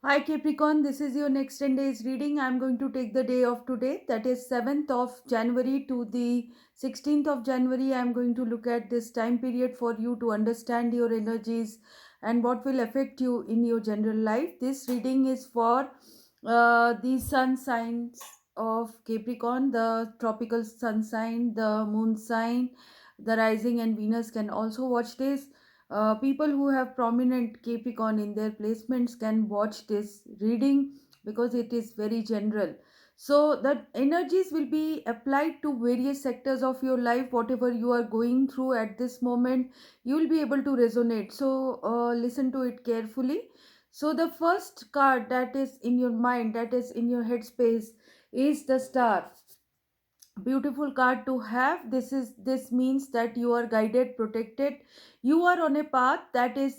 Hi Capricorn, this is your next 10 days reading. I'm going to take the day of today, that is 7th of January to the 16th of January. I'm going to look at this time period for you to understand your energies and what will affect you in your general life. This reading is for the sun signs of Capricorn, the tropical sun sign, the moon sign, the rising and Venus can also watch this. People who have prominent Capricorn in their placements can watch this reading because it is very general. So the energies will be applied to various sectors of your life. Whatever you are going through at this moment, you will be able to resonate. So listen to it carefully. So the first card that is in your mind, that is in your headspace, is the star. Beautiful card to have. This means that you are guided, protected. You are on a path that is,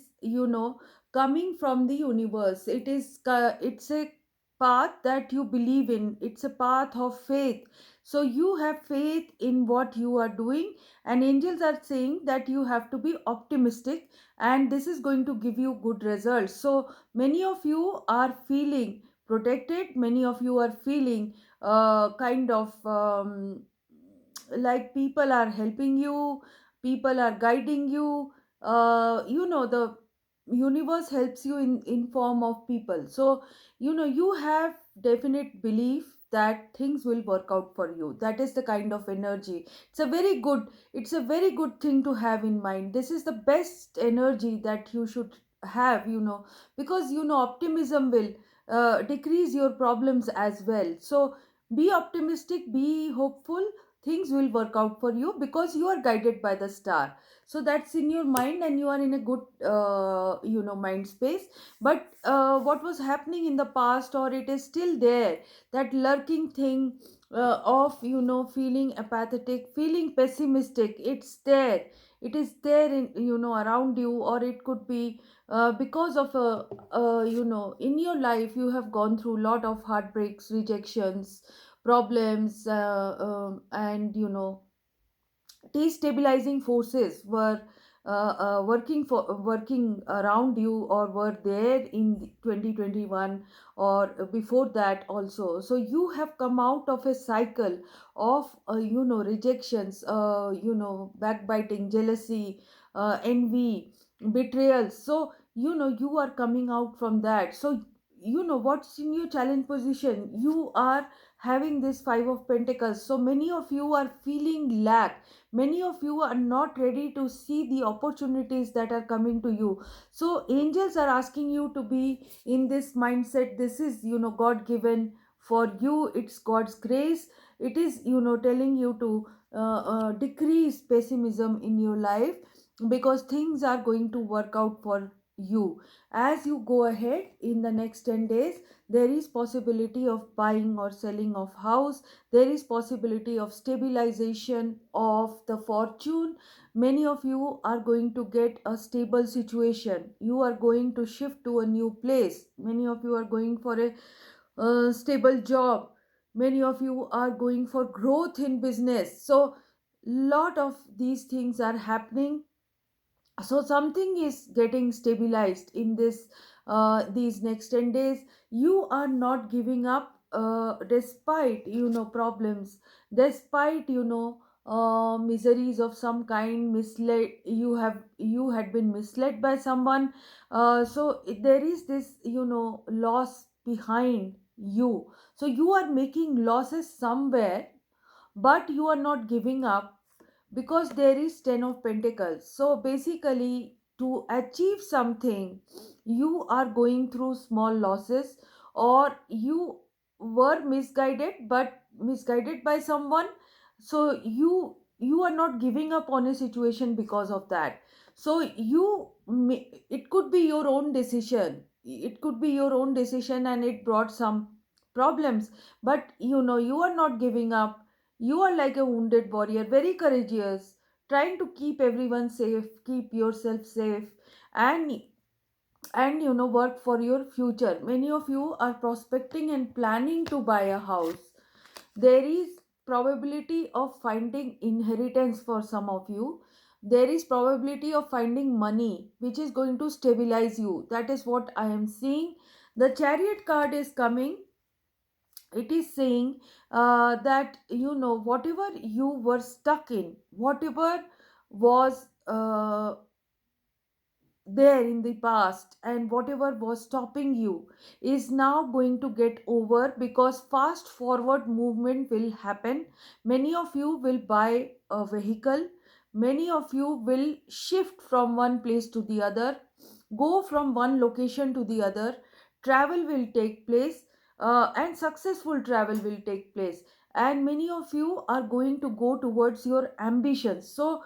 coming from the universe. It's a path that you believe in. It's a path of faith. So you have faith in what you are doing, and angels are saying that you have to be optimistic, and this is going to give you good results. So many of you are feeling protected, many of you are feeling kind of like people are helping you, people are guiding you. The universe helps you in form of people. So you have definite belief that things will work out for you. That is the kind of energy. It's a very good thing to have in mind. This is the best energy that you should have, because optimism will decrease your problems as well. So be optimistic, be hopeful. Things will work out for you because you are guided by the star. So that's in your mind, and you are in a good mind space. But what was happening in the past, or it is still there, that lurking thing of feeling apathetic, feeling pessimistic, it's there. It is there in around you, or it could be because of in your life you have gone through a lot of heartbreaks, rejections, problems, and destabilizing forces were working around you, or were there in 2021, or before that also. So you have come out of a cycle of rejections, backbiting, jealousy, envy, betrayal. So you are coming out from that. So what's in your challenge position. You are having this five of pentacles. So many of you are feeling lack. Many of you are not ready to see the opportunities that are coming to you. So angels are asking you to be in this mindset. This is god given for you. It's god's grace. It is telling you to decrease pessimism in your life, because things are going to work out for you as you go ahead in the next 10 days. There is possibility of buying or selling of house. There is possibility of stabilization of the fortune. Many of you are going to get a stable situation. You are going to shift to a new place. Many of you are going for a stable job. Many of you are going for growth in business. So lot of these things are happening. So something is getting stabilized in this these next 10 days. You are not giving up despite problems, despite miseries of some kind. Misled, you had been misled by someone. There is this loss behind you. So you are making losses somewhere, but you are not giving up, because there is 10 of pentacles. So basically, to achieve something, you are going through small losses, or you were misguided, but misguided by someone. So you are not giving up on a situation because of that. So it could be your own decision. It could be your own decision, and it brought some problems. But you are not giving up. You are like a wounded warrior, very courageous, trying to keep everyone safe, keep yourself safe, and work for your future. Many of you are prospecting and planning to buy a house. There is probability of finding inheritance for some of you. There is probability of finding money which is going to stabilize you. That is what I am seeing. The chariot card is coming. It is saying that, whatever you were stuck in, whatever was there in the past, and whatever was stopping you is now going to get over, because fast forward movement will happen. Many of you will buy a vehicle, many of you will shift from one place to the other, go from one location to the other. Travel will take place, and successful travel will take place, and many of you are going to go towards your ambitions. So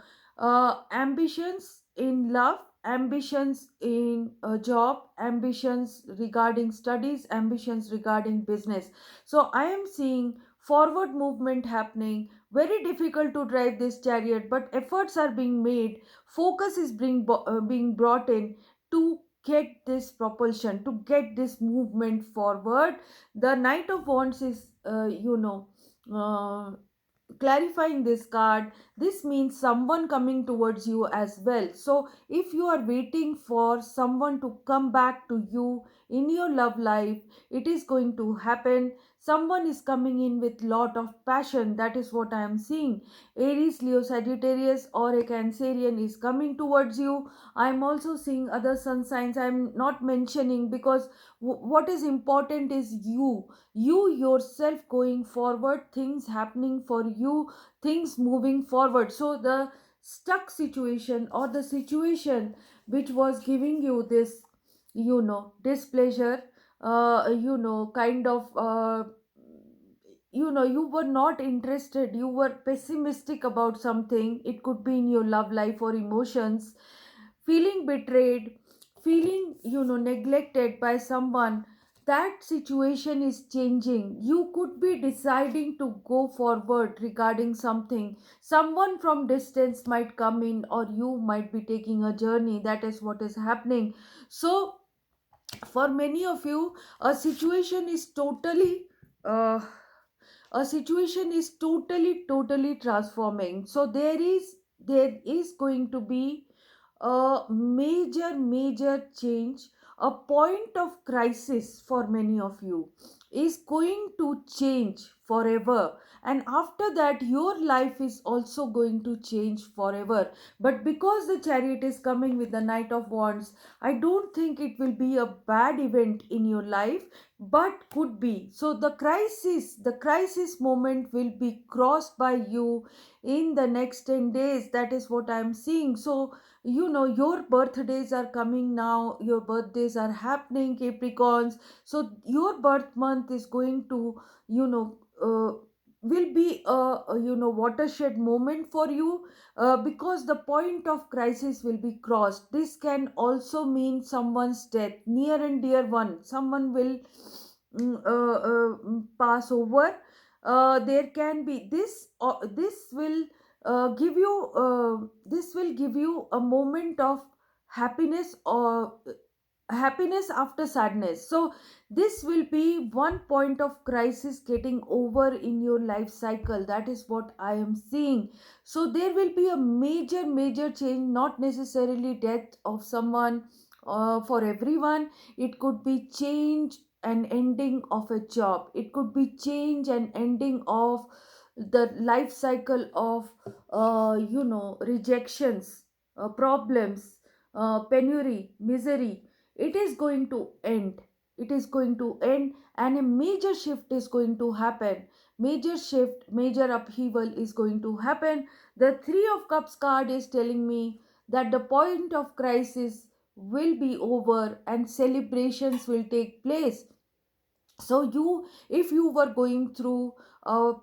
ambitions in love, ambitions in a job, ambitions regarding studies, ambitions regarding business. So I am seeing forward movement happening. Very difficult to drive this chariot, but efforts are being made. Focus is being brought in to get this propulsion, to get this movement forward. The Knight of Wands is, uh, clarifying this card. This means someone coming towards you as well. So if you are waiting for someone to come back to you in your love life, it is going to happen. Someone is coming in with lot of passion. That is what I am seeing. Aries, Leo, Sagittarius, or a Cancerian is coming towards you. I am also seeing other sun signs. I am not mentioning, because what is important is you yourself going forward, things happening for you, things moving forward. So the stuck situation, or the situation which was giving you this, displeasure, kind of, you were not interested, you were pessimistic about something. It could be in your love life or emotions, feeling betrayed, feeling, neglected by someone. That situation is changing. You could be deciding to go forward regarding something. Someone from distance might come in, or you might be taking a journey. That is what is happening. So for many of you, a situation is totally, uh, totally transforming. So there is going to be a major change. A point of crisis for many of you is going to change forever, and after that your life is also going to change forever. But because the chariot is coming with the Knight of Wands, I don't think it will be a bad event in your life, but could be. So the crisis moment will be crossed by you in the next 10 days. That is what I am seeing. So your birthdays are coming now, your birthdays are happening, Capricorns. So your birth month is going to, you know will be a watershed moment for you, because the point of crisis will be crossed. This can also mean someone's death, near and dear one. Someone will pass over. There can be this will give you a moment of happiness, or happiness after sadness. So this will be one point of crisis getting over in your life cycle. That is what I am seeing. So there will be a major change, not necessarily death of someone. For everyone, it could be change and ending of a job, it could be change and ending of the life cycle of, rejections, problems, penury, misery. It is going to end. It is going to end, and a major shift is going to happen. Major shift, major upheaval is going to happen. The Three of Cups card is telling me that the point of crisis will be over and celebrations will take place. So if you were going through a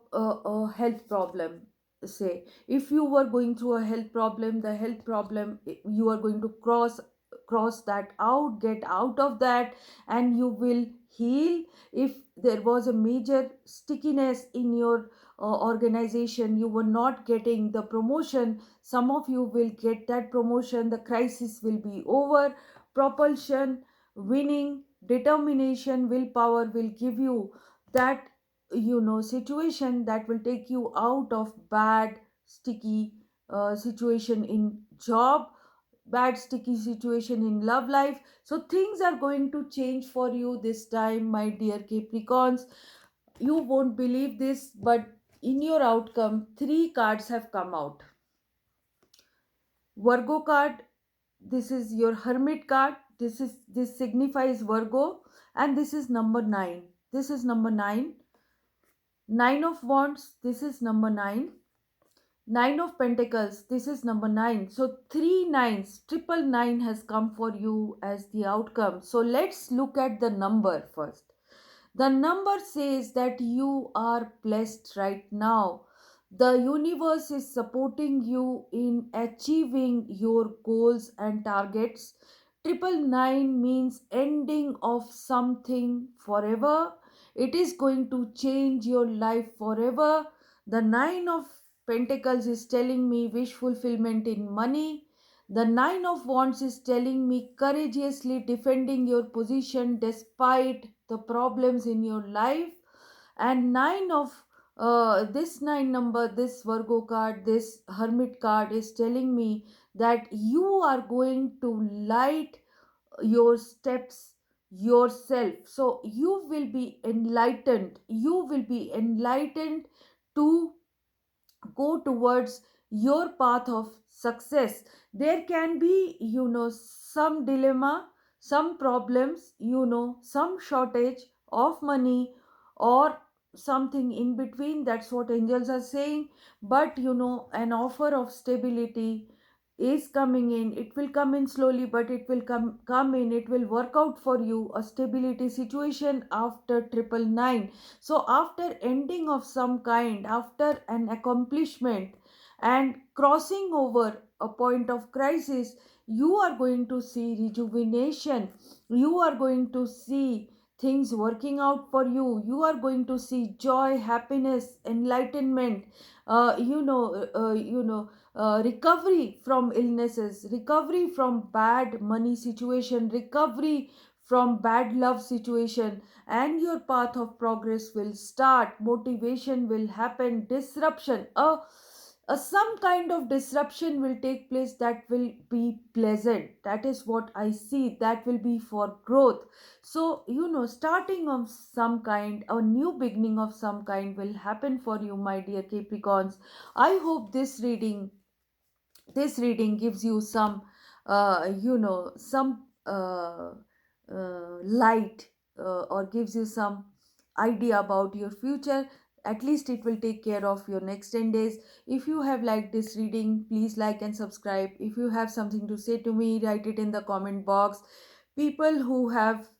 health problem, say, if you were going through a health problem, the health problem, you are going to cross that out, get out of that, and you will heal. If there was a major stickiness in your organization, you were not getting the promotion, some of you will get that promotion. The crisis will be over. Propulsion, winning, determination, willpower will give you that, situation that will take you out of bad, sticky situation in job. bad sticky situation in love life. So things are going to change for you this time, my dear Capricorns. You won't believe this, but in your outcome, three cards have come out. Virgo card, this is your Hermit card. This signifies Virgo, and this is number 9. This is number 9. Nine of Wands, this is number 9. Nine of Pentacles, this is number 9. So three nines, triple nine has come for you as the outcome. So let's look at the number first. The number says that you are blessed right now. The universe is supporting you in achieving your goals and targets. Triple nine means ending of something forever. It is going to change your life forever. The nine of Pentacles is telling me wish fulfillment in money. The Nine of Wands is telling me courageously defending your position despite the problems in your life. And Nine of this nine number, this Virgo card, this Hermit card is telling me that you are going to light your steps yourself. So you will be enlightened. You will be enlightened to go towards your path of success. There can be, some dilemma, some problems, some shortage of money or something in between. That's what angels are saying. But an offer of stability is coming in. It will come in slowly, but it will come in. It will work out for you, a stability situation after triple nine. So after ending of some kind, after an accomplishment and crossing over a point of crisis, you are going to see rejuvenation. You are going to see things working out for you. You are going to see joy, happiness, enlightenment, recovery from illnesses, recovery from bad money situation, recovery from bad love situation, and your path of progress will start. Motivation will happen, disruption, some kind of disruption will take place that will be pleasant. That is what I see. That will be for growth. So, starting of some kind, a new beginning of some kind will happen for you, my dear Capricorns. I hope this reading gives you some light, or gives you some idea about your future. At least it will take care of your next 10 days. If you have liked this reading, please like and subscribe. If you have something to say to me, write it in the comment box. People who have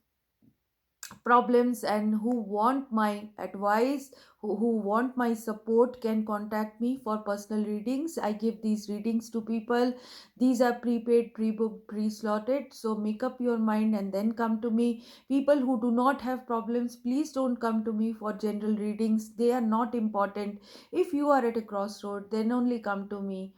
problems and who want my advice, who want my support, can contact me for personal readings. I give these readings to people. These are prepaid, pre-booked, pre-slotted. So make up your mind and then come to me. People who do not have problems, please don't come to me for general readings. They are not important. If you are at a crossroad, then only come to me.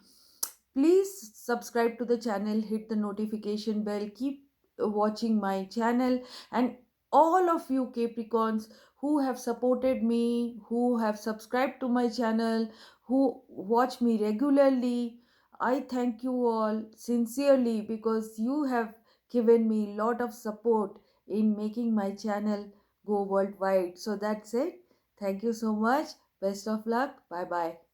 Please subscribe to the channel, hit the notification bell, keep watching my channel. And all of you Capricorns who have supported me, who have subscribed to my channel, who watch me regularly, I thank you all sincerely, because you have given me a lot of support in making my channel go worldwide. So that's it. Thank you so much. Best of luck. Bye bye.